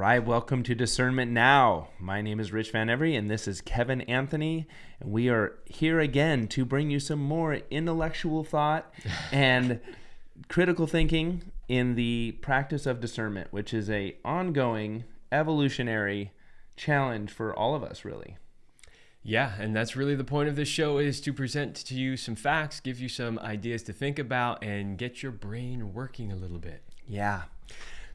right, welcome to Discernment Now. My name is Rich Van Every, and this is Kevin Anthony, and we are here again to bring you some more intellectual thought and critical thinking in the practice of discernment, which is a ongoing evolutionary challenge for all of us, really. Yeah, and that's really the point of this show, is to present to you some facts, give you some ideas to think about, and get your brain working a little bit. Yeah.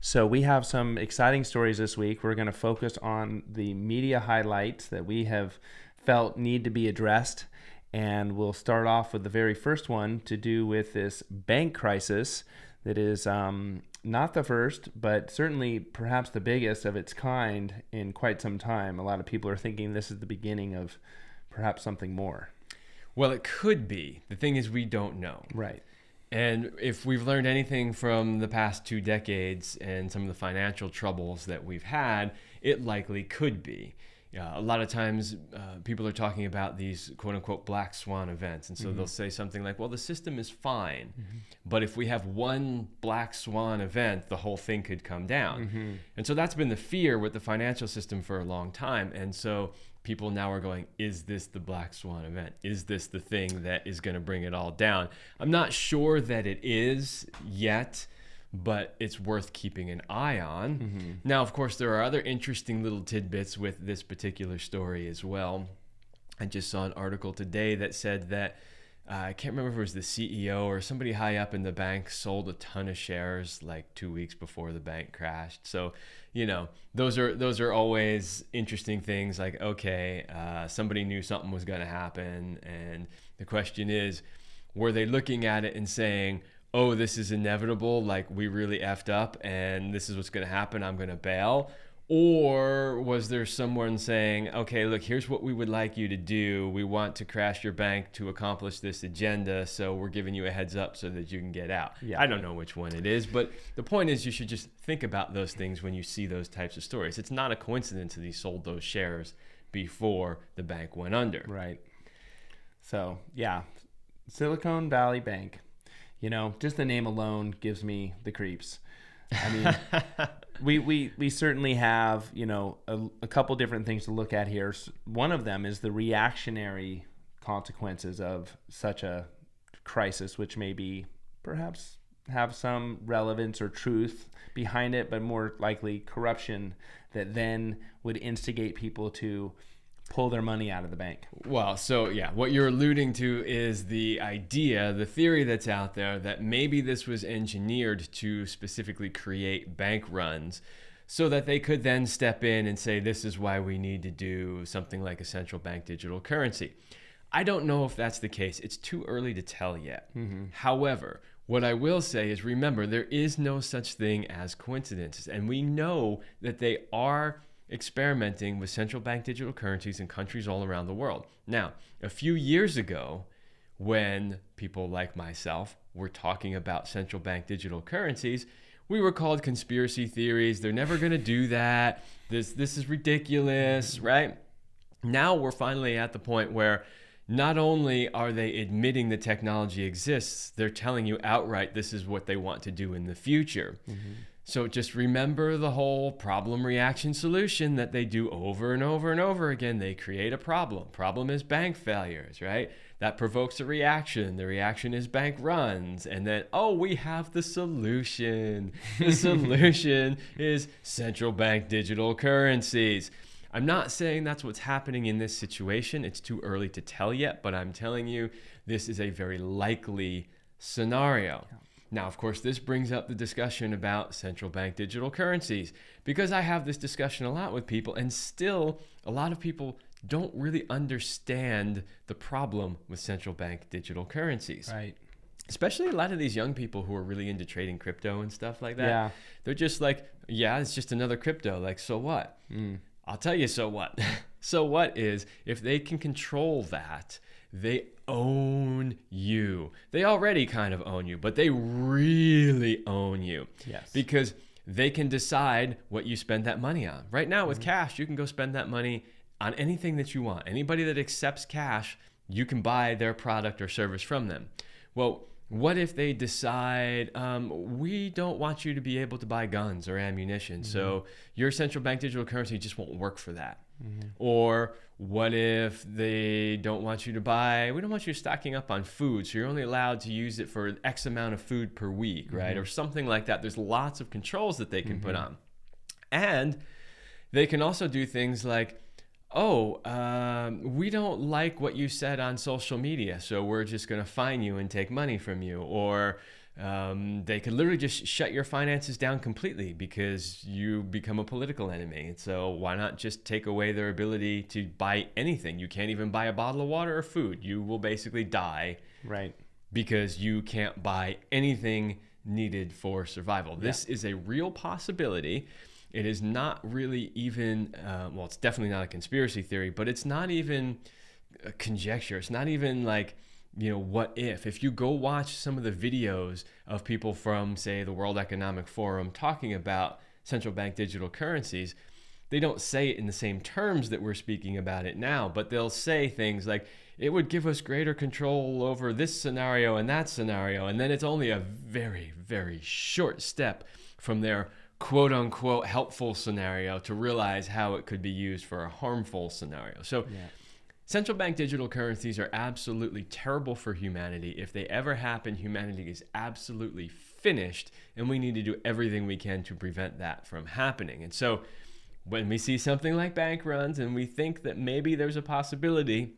So we have some exciting stories this week. We're going to focus on the media highlights that we have felt need to be addressed. And we'll start off with the very first one to do with this bank crisis that is not the first, but certainly perhaps the biggest of its kind in quite some time. A lot of people are thinking this is the beginning of perhaps something more. Well, it could be. The thing is, we don't know. Right. And if we've learned anything from the past 2 decades and some of the financial troubles that we've had, it likely could be. A lot of times people are talking about these quote unquote black swan events. And so they'll say something like, well, the system is fine. But if we have one black swan event, the whole thing could come down. And so that's been the fear with the financial system for a long time. And so people now are going, is this the black swan event? Is this the thing that is going to bring it all down? I'm not sure that it is yet, but it's worth keeping an eye on. Now, of course, there are other interesting little tidbits with this particular story as well. I just saw an article today that said that I can't remember if it was the CEO or somebody high up in the bank sold a ton of shares like 2 weeks before the bank crashed. So, you know, those are always interesting things. Like, okay, somebody knew something was going to happen, and the question is, were they looking at it and saying, oh, this is inevitable, like we really effed up and this is what's going to happen, I'm going to bail? Or was there someone saying, okay, look, here's what we would like you to do. We want to crash your bank to accomplish this agenda, so we're giving you a heads up so that you can get out. Yeah. I don't know which one it is, but the point is you should just think about those things when you see those types of stories. It's not a coincidence that he sold those shares before the bank went under. Right. So, yeah, Silicon Valley Bank. You know, just the name alone gives me the creeps. I mean, we certainly have, you know, a couple different things to look at here. One of them is the reactionary consequences of such a crisis, which may be perhaps have some relevance or truth behind it, but more likely corruption that then would instigate people to pull their money out of the bank. Well, so yeah, what you're alluding to is the idea, the theory that's out there that maybe this was engineered to specifically create bank runs so that they could then step in and say, this is why we need to do something like a central bank digital currency. I don't know if that's the case. It's too early to tell yet. However, what I will say is, remember, there is no such thing as coincidences. And we know that they are experimenting with central bank digital currencies in countries all around the world. Now, a few years ago, when people like myself were talking about central bank digital currencies, we were called conspiracy theories. They're never going to do that. This is ridiculous, right? Now we're finally at the point where not only are they admitting the technology exists, they're telling you outright this is what they want to do in the future. So just remember the whole problem, reaction, solution that they do over and over and over again. They create a problem. Problem is bank failures, right? That provokes a reaction. The reaction is bank runs. And then, oh, we have the solution. The solution is central bank digital currencies. I'm not saying that's what's happening in this situation. It's too early to tell yet, but I'm telling you, this is a very likely scenario. Now, of course, this brings up the discussion about central bank digital currencies, because I have this discussion a lot with people, and still a lot of people don't really understand the problem with central bank digital currencies. Right. Especially a lot of these young people who are really into trading crypto and stuff like that. Yeah. They're just like, yeah, it's just another crypto. Like, so what? I'll tell you, so what? So what is, if they can control that, they own you. They already kind of own you, but they really own you. Yes. Because they can decide what you spend that money on. Right now with cash, you can go spend that money on anything that you want. Anybody that accepts cash, you can buy their product or service from them. Well, What if they decide, we don't want you to be able to buy guns or ammunition, so your central bank digital currency just won't work for that? Or what if they don't want you to buy, we don't want you stocking up on food, so you're only allowed to use it for X amount of food per week, right? Or something like that. There's lots of controls that they can put on. And they can also do things like, we don't like what you said on social media, so we're just going to fine you and take money from you. Or they could literally just shut your finances down completely because you become a political enemy. And so why not just take away their ability to buy anything? You can't even buy a bottle of water or food. You will basically die. Right. Because you can't buy anything needed for survival. This is a real possibility. It is not really even, it's definitely not a conspiracy theory, but it's not even a conjecture. It's not even like, what if? If you go watch some of the videos of people from, say, the World Economic Forum talking about central bank digital currencies, they don't say it in the same terms that we're speaking about it now, but they'll say things like, it would give us greater control over this scenario and that scenario. And then it's only a very, very short step from their quote unquote helpful scenario to realize how it could be used for a harmful scenario. So central bank digital currencies are absolutely terrible for humanity. If they ever happen, humanity is absolutely finished, and we need to do everything we can to prevent that from happening. And so when we see something like bank runs and we think that maybe there's a possibility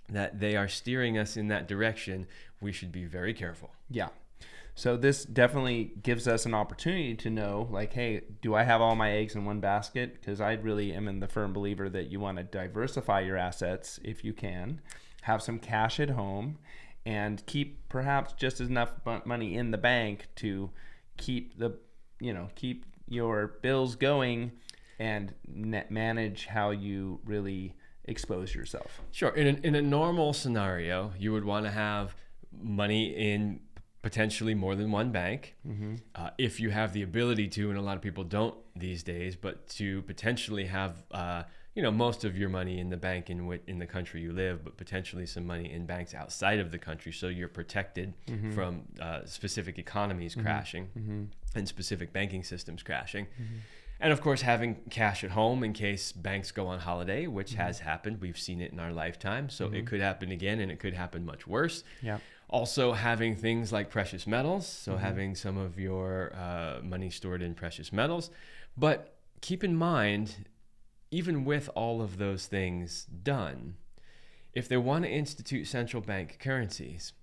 that they are steering us in that direction, we should be very careful. Yeah. So this definitely gives us an opportunity to know, like, hey, do I have all my eggs in one basket? Because I really am in the firm believer that you want to diversify your assets if you can, have some cash at home, and keep perhaps just enough money in the bank to keep keep your bills going and manage how you really expose yourself. Sure. In a normal scenario, you would want to have money in potentially more than one bank, if you have the ability to, and a lot of people don't these days, but to potentially have most of your money in the bank in the country you live, but potentially some money in banks outside of the country, so you're protected from specific economies crashing and specific banking systems crashing. And of course, having cash at home in case banks go on holiday, which has happened. We've seen it in our lifetime. So it could happen again, and it could happen much worse. Yeah. Also having things like precious metals. So having some of your money stored in precious metals. But keep in mind, even with all of those things done, if they want to institute central bank currencies,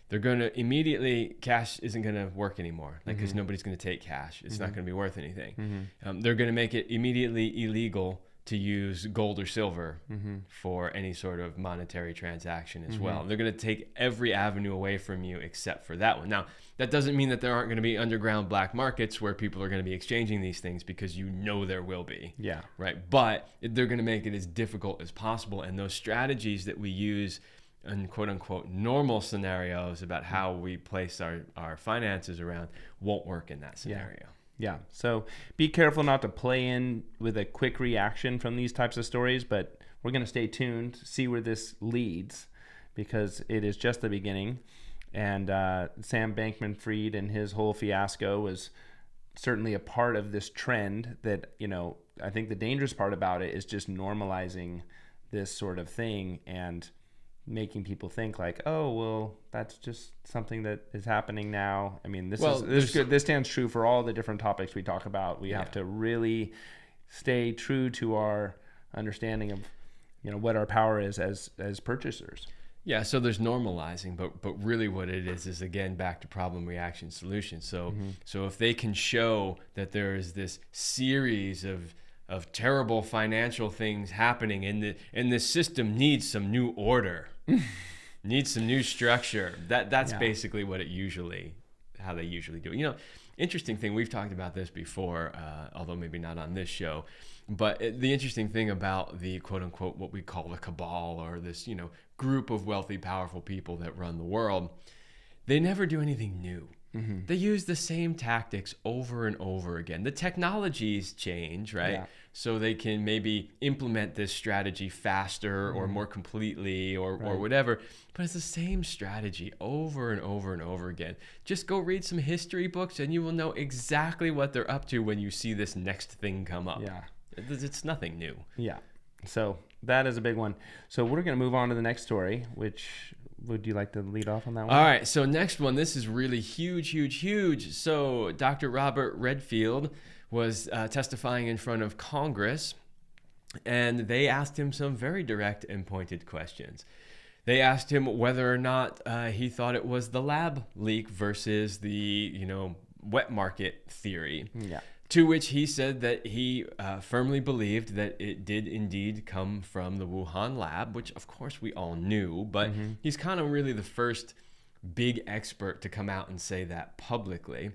they're going to immediately, cash isn't going to work anymore, because nobody's going to take cash. It's not going to be worth anything. They're going to make it immediately illegal to use gold or silver for any sort of monetary transaction as well. They're going to take every avenue away from you except for that one. Now, that doesn't mean that there aren't going to be underground black markets where people are going to be exchanging these things, because there will be. Yeah. Right. But they're going to make it as difficult as possible. And those strategies that we use in quote unquote normal scenarios about how we place our finances around won't work in that scenario. Yeah. So be careful not to play in with a quick reaction from these types of stories, but we're going to stay tuned, see where this leads, because it is just the beginning. And Sam Bankman-Fried and his whole fiasco was certainly a part of this trend that, I think the dangerous part about it is just normalizing this sort of thing and making people think like, oh, well, that's just something that is happening now. I mean, this stands true for all the different topics we talk about. We have to really stay true to our understanding of, what our power is as purchasers. Yeah, so there's normalizing, but really what it is again back to problem, reaction, solution. So if they can show that there is this series of terrible financial things happening and the system needs some new order, needs some new structure. That's basically what how they usually do it. Interesting thing, we've talked about this before, although maybe not on this show, but the interesting thing about the quote unquote what we call the cabal, or this group of wealthy, powerful people that run the world, they never do anything new. They use the same tactics over and over again. The technologies change, right? Yeah. So they can maybe implement this strategy faster or more completely or whatever. But it's the same strategy over and over and over again. Just go read some history books and you will know exactly what they're up to when you see this next thing come up. Yeah. It's nothing new. Yeah. So that is a big one. So we're going to move on to the next story, which would you like to lead off on that one? All right. So next one, this is really huge, huge, huge. So Dr. Robert Redfield was testifying in front of Congress, and they asked him some very direct and pointed questions. They asked him whether or not he thought it was the lab leak versus the, wet market theory. Yeah. To which he said that he firmly believed that it did indeed come from the Wuhan lab, which of course we all knew, but he's kind of really the first big expert to come out and say that publicly.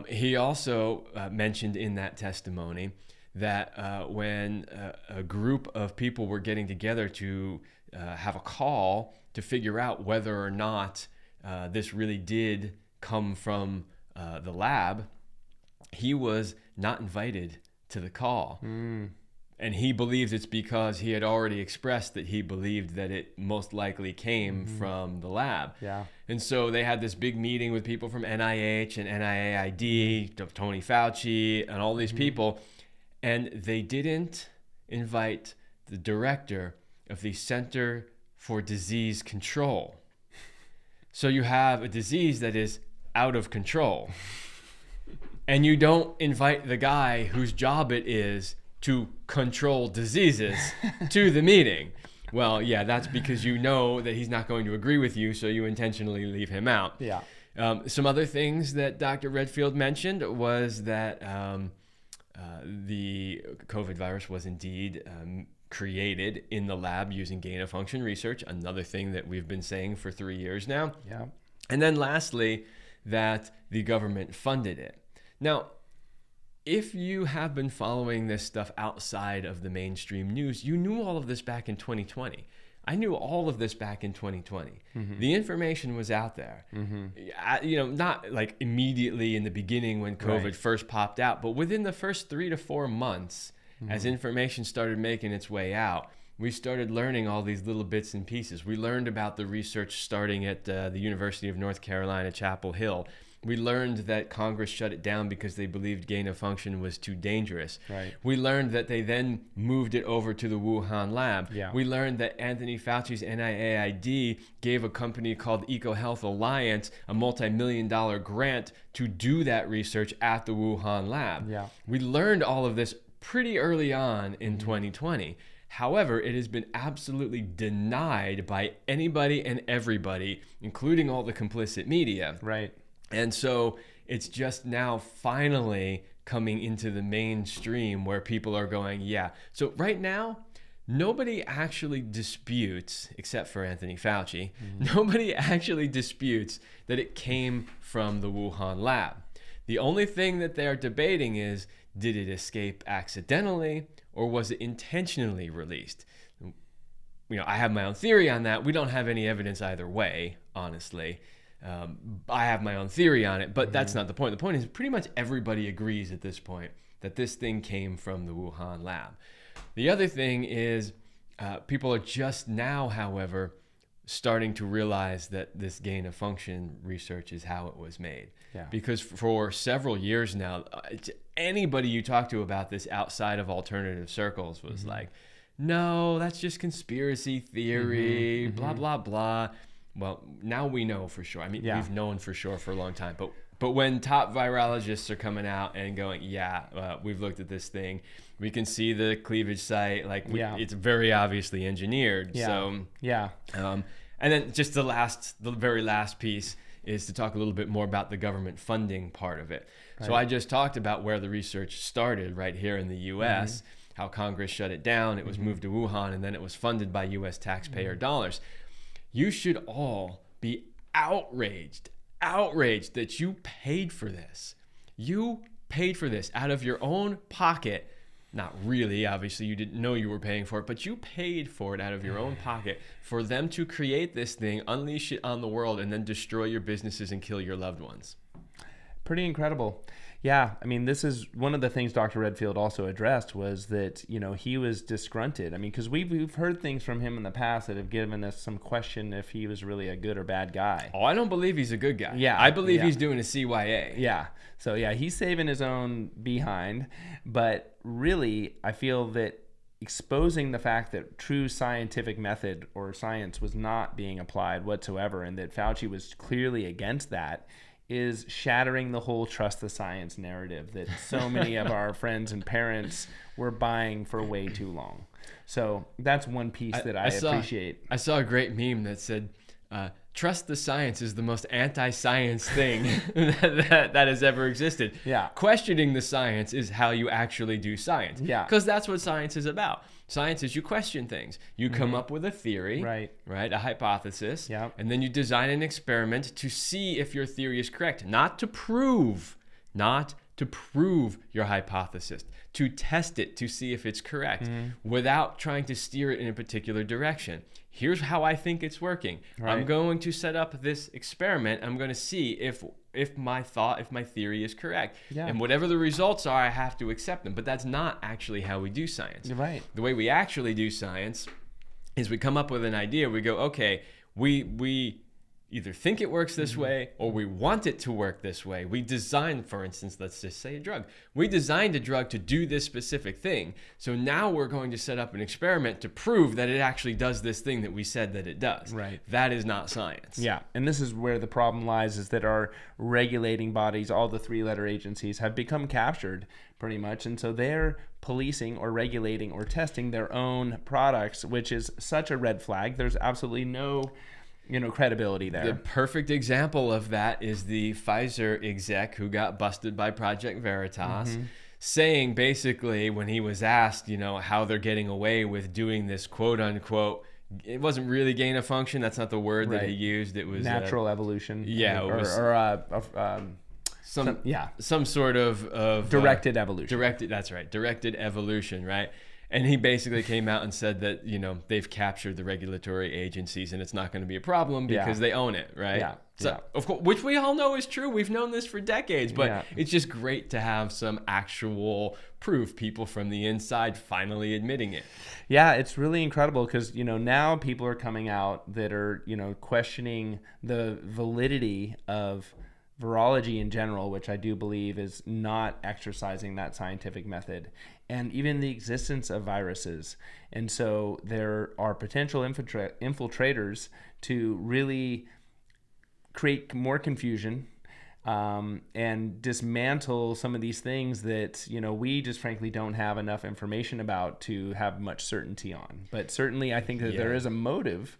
He also mentioned in that testimony that when a group of people were getting together to have a call to figure out whether or not this really did come from the lab, he was not invited to the call. And he believes it's because he had already expressed that he believed that it most likely came from the lab. Yeah. And so they had this big meeting with people from NIH and NIAID, Tony Fauci, and all these people. And they didn't invite the director of the Center for Disease Control. So you have a disease that is out of control. And you don't invite the guy whose job it is to control diseases to the meeting. Well, yeah, that's because you know that he's not going to agree with you, so you intentionally leave him out. Yeah. Some other things that Dr. Redfield mentioned was that the COVID virus was indeed created in the lab using gain-of-function research, another thing that we've been saying for 3 years now. Yeah. And then lastly, that the government funded it. Now, if you have been following this stuff outside of the mainstream news, you knew all of this back in 2020. I knew all of this back in 2020. The information was out there. Not like immediately in the beginning when COVID first popped out, but within the first 3 to 4 months, as information started making its way out, we started learning all these little bits and pieces. We learned about the research starting at the University of North Carolina, Chapel Hill. We learned that Congress shut it down because they believed gain of function was too dangerous. Right. We learned that they then moved it over to the Wuhan lab. Yeah. We learned that Anthony Fauci's NIAID gave a company called EcoHealth Alliance a multi-million-dollar grant to do that research at the Wuhan lab. Yeah. We learned all of this pretty early on in 2020. However, it has been absolutely denied by anybody and everybody, including all the complicit media. Right. And so it's just now finally coming into the mainstream where people are going, yeah. So right now, nobody actually disputes, except for Anthony Fauci, nobody actually disputes that it came from the Wuhan lab. The only thing that they're debating is, did it escape accidentally or was it intentionally released? I have my own theory on that. We don't have any evidence either way, honestly. I have my own theory on it, but that's not the point. The point is pretty much everybody agrees at this point that this thing came from the Wuhan lab. The other thing is people are just now, however, starting to realize that this gain of function research is how it was made. Yeah. Because for several years now, anybody you talk to about this outside of alternative circles was like, no, that's just conspiracy theory, blah, blah, blah. Well, now we know for sure. I mean, we've known for sure for a long time. But when top virologists are coming out and going, we've looked at this thing, we can see the cleavage site. It's very obviously engineered. Yeah. So, and then just the very last piece is to talk a little bit more about the government funding part of it. Right. So I just talked about where the research started right here in the U.S., how Congress shut it down. It was moved to Wuhan, and then it was funded by U.S. taxpayer dollars. You should all be outraged that you paid for this. You paid for this out of your own pocket not really, obviously you didn't know you were paying for it, but you paid for it out of your own pocket for them to create this thing, unleash it on the world, and then destroy your businesses and kill your loved ones. Pretty incredible. Yeah, I mean, this is one of the things Dr. Redfield also addressed was that, he was disgruntled. I mean, because we've heard things from him in the past that have given us some question if he was really a good or bad guy. Oh, I don't believe he's a good guy. Yeah, I believe he's doing a CYA. Yeah. So, yeah, he's saving his own behind. But really, I feel that exposing the fact that true scientific method or science was not being applied whatsoever and that Fauci was clearly against that is shattering the whole trust the science narrative that so many of our friends and parents were buying for way too long. So that's one piece that I appreciate. I saw a great meme that said, trust the science is the most anti-science thing that has ever existed. Yeah. Questioning the science is how you actually do science. Yeah. Because that's what science is about. Science is you question things. You come up with a theory, right? A hypothesis, and then you design an experiment to see if your theory is correct, not to prove your hypothesis, to test it to see if it's correct without trying to steer it in a particular direction. Here's how I think it's working. Right. I'm going to set up this experiment. I'm going to see if my theory is correct. Yeah. And whatever the results are, I have to accept them. But that's not actually how we do science. You're right. The way we actually do science is we come up with an idea. We go, okay, we either think it works this way or we want it to work this way. We designed, for instance, let's just say a drug. We designed a drug to do this specific thing. So now we're going to set up an experiment to prove that it actually does this thing that we said that it does. Right. That is not science. Yeah. And this is where the problem lies, is that our regulating bodies, all the three-letter agencies, have become captured pretty much. And so they're policing or regulating or testing their own products, which is such a red flag. There's absolutely no credibility there. The perfect example of that is the Pfizer exec who got busted by Project Veritas, saying basically when he was asked, how they're getting away with doing this quote unquote, it wasn't really gain of function. That's not the word that he used. It was natural evolution. Yeah. It was, some sort of directed evolution. Directed evolution, right? And he basically came out and said that, they've captured the regulatory agencies and it's not going to be a problem because they own it, right? Yeah. So, of course, which we all know is true. We've known this for decades, but it's just great to have some actual proof, people from the inside finally admitting it. Yeah, it's really incredible because, now people are coming out that are, questioning the validity of virology in general, which I do believe is not exercising that scientific method, and even the existence of viruses. And so there are potential infiltrators to really create more confusion and dismantle some of these things that, we just frankly don't have enough information about to have much certainty on. But certainly I think that there is a motive,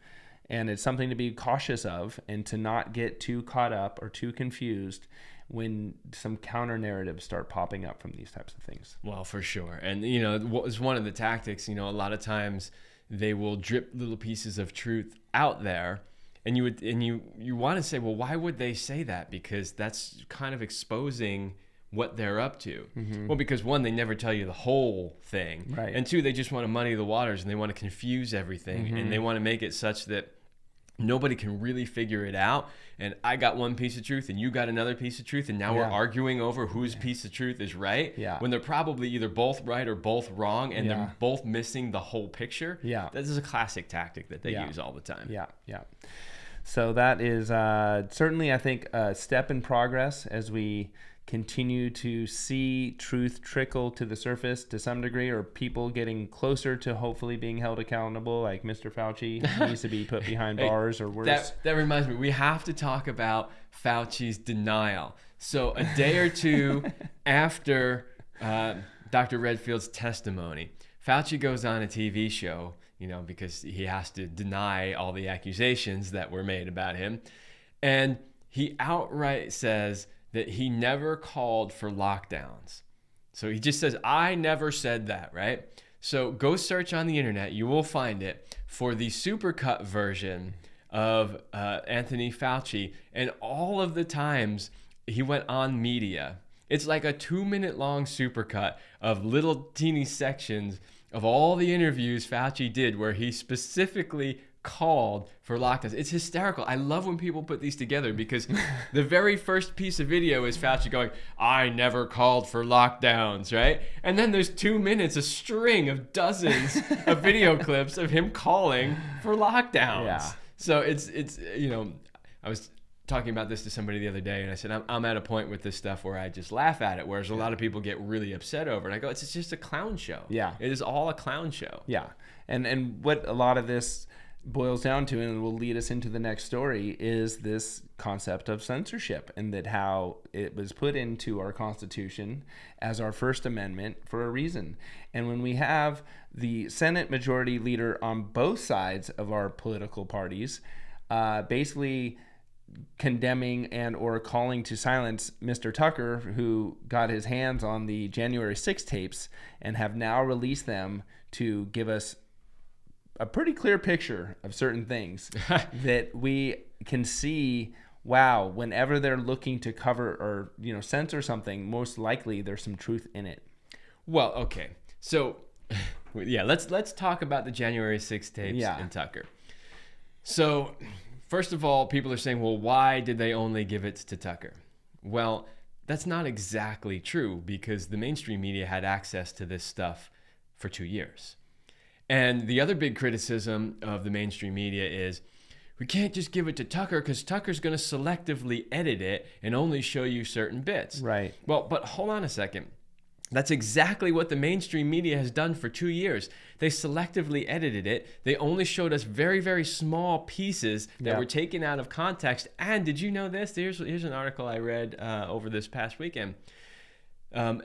and it's something to be cautious of and to not get too caught up or too confused when some counter narratives start popping up from these types of things. Well, for sure. And, what was one of the tactics, a lot of times they will drip little pieces of truth out there. And you want to say, well, why would they say that? Because that's kind of exposing what they're up to. Well, because one, they never tell you the whole thing. Right. And two, they just want to muddy the waters and they want to confuse everything. And they want to make it such that nobody can really figure it out. And I got one piece of truth and you got another piece of truth. And now we're arguing over whose piece of truth is right. Yeah. When they're probably either both right or both wrong. And they're both missing the whole picture. Yeah. This is a classic tactic that they use all the time. Yeah. Yeah. So that is certainly, I think, a step in progress as we continue to see truth trickle to the surface to some degree, or people getting closer to hopefully being held accountable, like Mr. Fauci needs to be put behind bars or worse. That reminds me, we have to talk about Fauci's denial. So a day or two after Dr. Redfield's testimony, Fauci goes on a TV show, because he has to deny all the accusations that were made about him. And he outright says that he never called for lockdowns. So he just says, I never said that, right? So go search on the internet. You will find it for the supercut version of Anthony Fauci. And all of the times he went on media It's like a 2-minute long supercut of little teeny sections of all the interviews Fauci did where he specifically called for lockdowns. It's hysterical. I love when people put these together because the very first piece of video is Fauci going, I never called for lockdowns, right? And then there's 2 minutes, a string of dozens of video clips of him calling for lockdowns. Yeah. So it's I was talking about this to somebody the other day, and I said, I'm at a point with this stuff where I just laugh at it, whereas a lot of people get really upset over it. And I go, it's just a clown show. Yeah. It is all a clown show. Yeah. And what a lot of this boils down to, and will lead us into the next story, is this concept of censorship, and that how it was put into our Constitution as our First Amendment for a reason. And when we have the Senate Majority Leader on both sides of our political parties basically condemning and or calling to silence Mr. Tucker, who got his hands on the January 6 tapes and have now released them to give us a pretty clear picture of certain things that we can see. Wow, whenever they're looking to cover or censor something, most likely there's some truth in it. Well, okay, so yeah, let's talk about the January 6 tapes and Tucker. So first of all, people are saying, well, why did they only give it to Tucker? Well, that's not exactly true, because the mainstream media had access to this stuff for 2 years. And the other big criticism of the mainstream media is we can't just give it to Tucker because Tucker's going to selectively edit it and only show you certain bits. Right. Well, but hold on a second. That's exactly what the mainstream media has done for 2 years. They selectively edited it. They only showed us very, very small pieces that were taken out of context. And did you know this? Here's an article I read over this past weekend.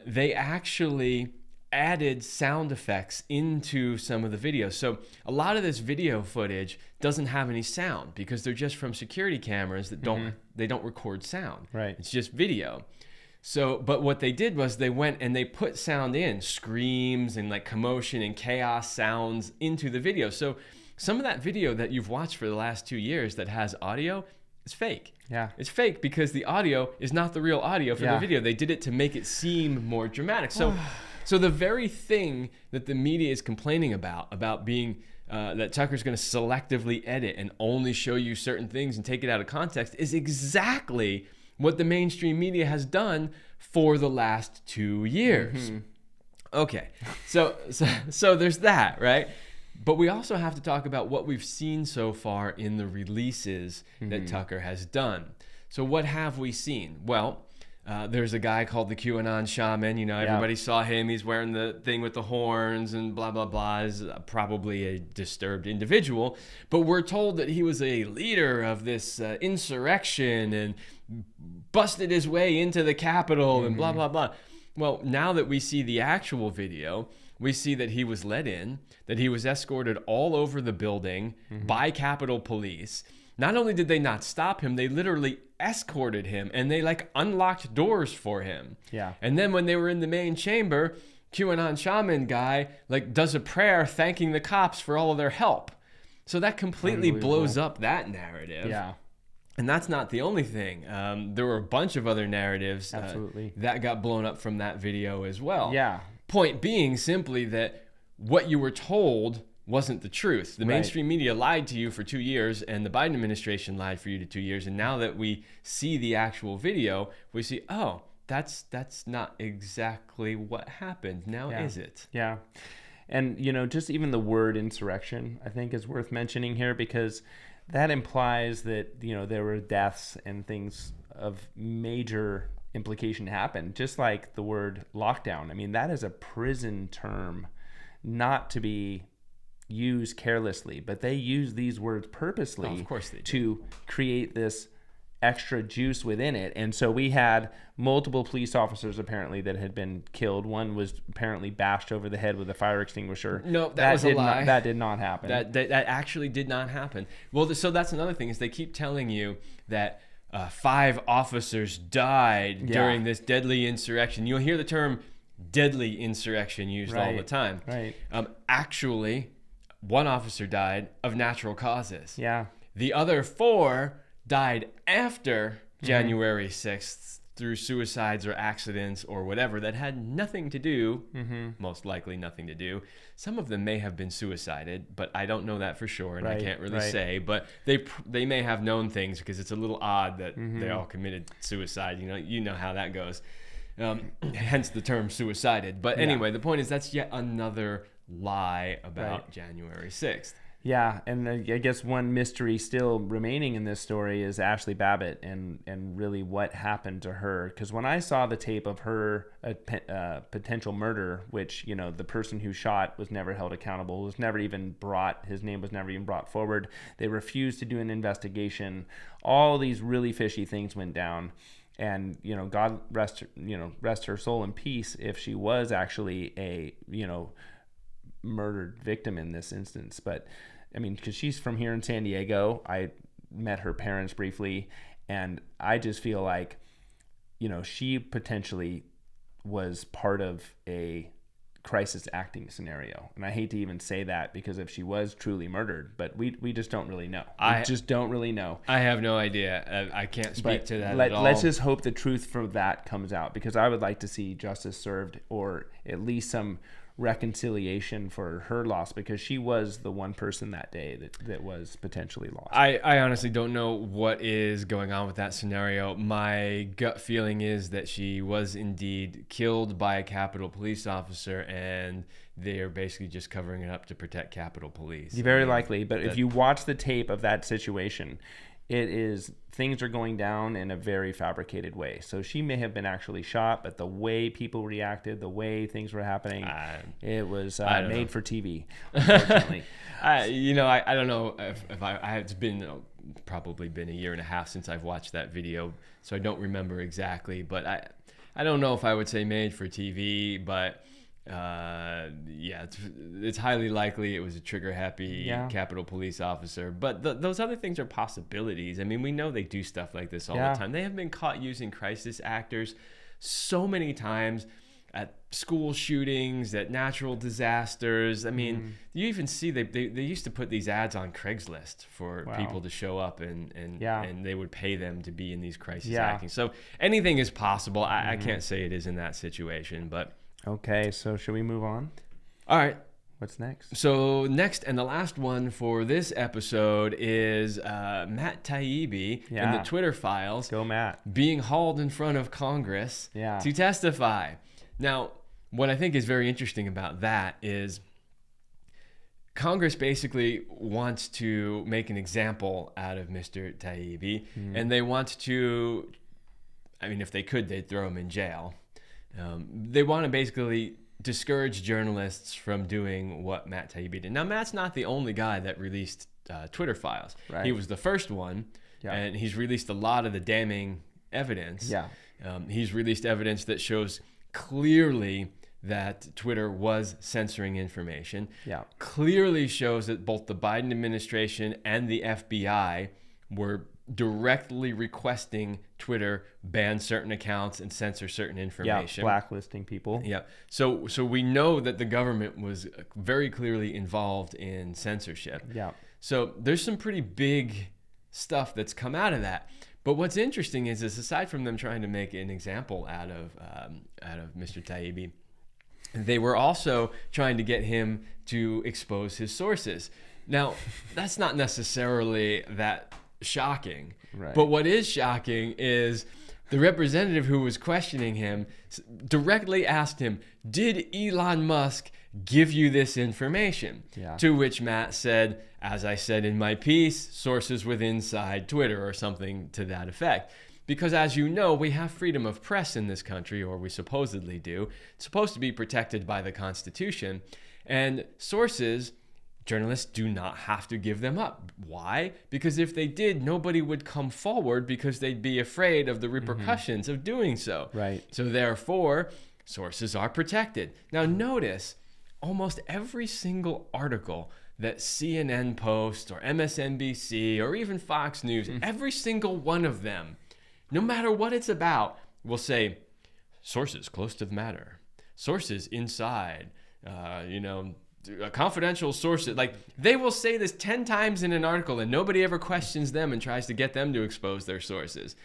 They actually added sound effects into some of the videos. So a lot of this video footage doesn't have any sound because they're just from security cameras that don't record sound. Right. It's just video. So, but what they did was they went and they put sound in, screams and like commotion and chaos sounds into the video. So some of that video that you've watched for the last 2 years that has audio is fake. Yeah. It's fake because the audio is not the real audio for the video. They did it to make it seem more dramatic. So the very thing that the media is complaining about being that Tucker's going to selectively edit and only show you certain things and take it out of context, is exactly what the mainstream media has done for the last 2 years. Mm-hmm. Okay, so there's that, right? But we also have to talk about what we've seen so far in the releases that Tucker has done. So what have we seen? Well, there's a guy called the QAnon shaman. Everybody saw him. He's wearing the thing with the horns and blah, blah, blah. Is probably a disturbed individual. But we're told that he was a leader of this insurrection and busted his way into the Capitol and blah, blah, blah. Well, now that we see the actual video, we see that he was let in, that he was escorted all over the building by Capitol Police. Not only did they not stop him, they literally escorted him and they unlocked doors for him. Yeah. And then when they were in the main chamber, QAnon shaman guy does a prayer thanking the cops for all of their help. So that completely blows up that narrative. Yeah. And that's not the only thing. There were a bunch of other narratives that got blown up from that video as well. Yeah. Point being simply that what you were told wasn't the truth. The mainstream media lied to you for 2 years, and the Biden administration lied for you to 2 years. And now that we see the actual video, we see, oh, that's not exactly what happened. Now is it? Yeah. And, just even the word insurrection, I think, is worth mentioning here, because that implies that, there were deaths and things of major implication happened, just like the word lockdown. I mean, that is a prison term, not to be used carelessly, but they use these words purposely of course they do. To create this extra juice within it. And so we had multiple police officers apparently that had been killed. One was apparently bashed over the head with a fire extinguisher. No, that was a lie. That did not happen. That actually did not happen. Well, so that's another thing, is they keep telling you that 5 officers died during this deadly insurrection. You'll hear the term deadly insurrection used all the time. Right. Actually, 1 officer died of natural causes. Yeah. The other 4 died after January 6th through suicides or accidents or whatever that had nothing to do, most likely nothing to do. Some of them may have been suicided, but I don't know that for sure, and I can't really say. But they may have known things, because it's a little odd that they all committed suicide. You know how that goes. Hence the term suicided. But anyway, the point is that's yet another lie about January 6th. Yeah, and I guess one mystery still remaining in this story is Ashley Babbitt and really what happened to her. Because when I saw the tape of her potential murder, which, the person who shot was never held accountable, his name was never even brought forward. They refused to do an investigation. All these really fishy things went down. And, God rest her soul in peace if she was actually a, murdered victim in this instance. But I mean, because she's from here in San Diego, I met her parents briefly, and I just feel like, she potentially was part of a crisis acting scenario. And I hate to even say that, because if she was truly murdered, but we just don't really know. We just don't really know. I have no idea. I can't speak to that at all. Let's just hope the truth from that comes out, because I would like to see justice served, or at least some reconciliation for her loss, because she was the one person that day that was potentially lost. I honestly don't know what is going on with that scenario. My gut feeling is that she was indeed killed by a Capitol Police officer, and they are basically just covering it up to protect Capitol Police. Very likely, but if you watch the tape of that situation, things are going down in a very fabricated way. So she may have been actually shot, but the way people reacted, the way things were happening, it was made for TV, unfortunately. I don't know if it's been probably been a year and a half since I've watched that video, so I don't remember exactly. But I don't know if I would say made for TV, but it's highly likely it was a trigger-happy Capitol Police officer. But those other things are possibilities. I mean, we know they do stuff like this all the time. They have been caught using crisis actors so many times at school shootings, at natural disasters. I mean, you even see they used to put these ads on Craigslist for people to show up, and they would pay them to be in these crisis acting. So anything is possible. I can't say it is in that situation, but... Okay, so should we move on? All right. What's next? So next and the last one for this episode is Matt Taibbi in the Twitter files. Go Matt. Being hauled in front of Congress to testify. Now, what I think is very interesting about that is Congress basically wants to make an example out of Mr. Taibbi, and they want to, I mean, if they could, they'd throw him in jail. They want to basically discourage journalists from doing what Matt Taibbi did. Now, Matt's not the only guy that released Twitter files. Right. He was the first one, and he's released a lot of the damning evidence. He's released evidence that shows clearly that Twitter was censoring information. Clearly shows that both the Biden administration and the FBI were directly requesting Twitter ban certain accounts and censor certain information. Blacklisting people. So we know that the government was very clearly involved in censorship. So there's some pretty big stuff that's come out of that. But what's interesting is aside from them trying to make an example out of Mr. Taibbi, they were also trying to get him to expose his sources. Now, that's not necessarily that shocking. But what is shocking is the representative who was questioning him directly asked him, did Elon Musk give you this information? To which Matt said, as I said in my piece, sources with inside Twitter, or something to that effect. Because as you know, we have freedom of press in this country, or we supposedly do. It's supposed to be protected by the Constitution. And sources, journalists do not have to give them up. Why? Because if they did, nobody would come forward because they'd be afraid of the repercussions of doing so. So therefore, sources are protected. Now notice, almost every single article that CNN posts, or MSNBC, or even Fox News, every single one of them, no matter what it's about, will say, sources close to the matter, sources inside, confidential sources. Like, they will say this 10 times in an article, and nobody ever questions them and tries to get them to expose their sources.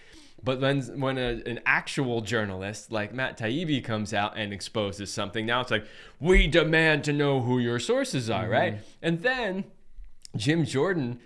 But then when an actual journalist like Matt Taibbi comes out and exposes something, now it's like, we demand to know who your sources are, right? And then Jim Jordan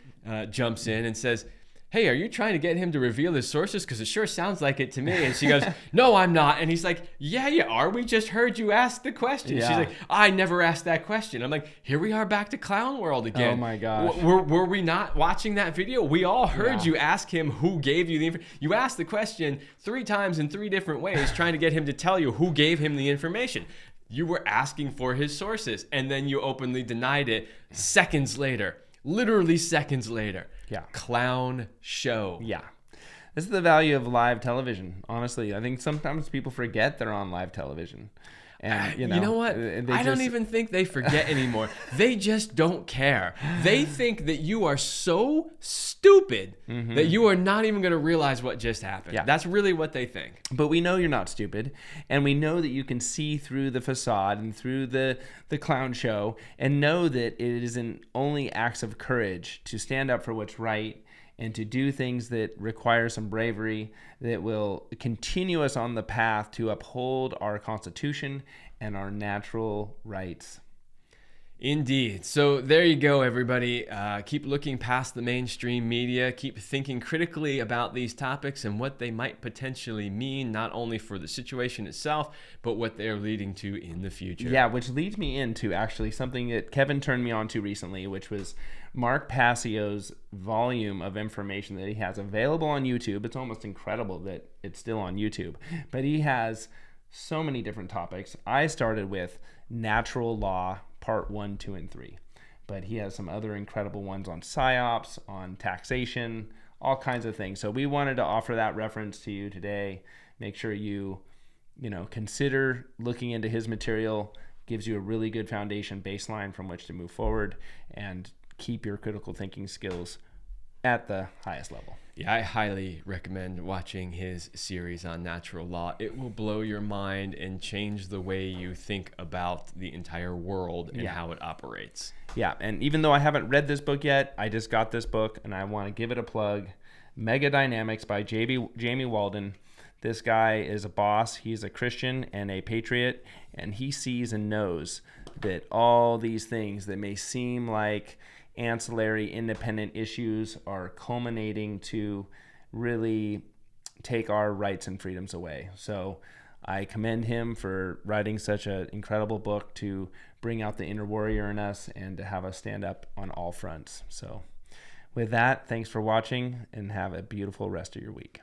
jumps in and says, hey, are you trying to get him to reveal his sources? Because it sure sounds like it to me. And she goes, no, I'm not. And he's like, yeah, you are. We just heard you ask the question. Yeah. She's like, I never asked that question. I'm like, here we are back to Clown World again. Oh my gosh. Were we not watching that video? We all heard Yeah. you ask him who gave you the information. You asked the question 3 times in 3 different ways, trying to get him to tell you who gave him the information. You were asking for his sources, and then you openly denied it seconds later. Literally seconds later. Yeah. Clown show. Yeah. This is the value of live television. Honestly, I think sometimes people forget they're on live television. And you know what? I don't even think they forget anymore. They just don't care. They think that you are so stupid that you are not even going to realize what just happened. Yeah. That's really what they think. But we know you're not stupid, and we know that you can see through the facade and through the clown show, and know that it isn't only acts of courage to stand up for what's right and to do things that require some bravery that will continue us on the path to uphold our Constitution and our natural rights. Indeed. So there you go, everybody. Keep looking past the mainstream media. Keep thinking critically about these topics and what they might potentially mean, not only for the situation itself, but what they're leading to in the future. Yeah, which leads me into actually something that Kevin turned me on to recently, which was Mark Passio's volume of information that he has available on YouTube. It's almost incredible that it's still on YouTube, but he has so many different topics. I started with natural law, part 1, 2, and 3. But he has some other incredible ones on psyops, on taxation, all kinds of things. So we wanted to offer that reference to you today. Make sure you consider looking into his material. Gives you a really good foundation baseline from which to move forward and keep your critical thinking skills at the highest level. Yeah, I highly recommend watching his series on natural law. It will blow your mind and change the way you think about the entire world and how it operates. Yeah, and even though I haven't read this book yet, I just got this book and I want to give it a plug. Mega Dynamics by Jamie Walden. This guy is a boss. He's a Christian and a patriot, and he sees and knows that all these things that may seem like ancillary independent issues are culminating to really take our rights and freedoms away. So I commend him for writing such an incredible book to bring out the inner warrior in us and to have us stand up on all fronts. So with that, thanks for watching and have a beautiful rest of your week.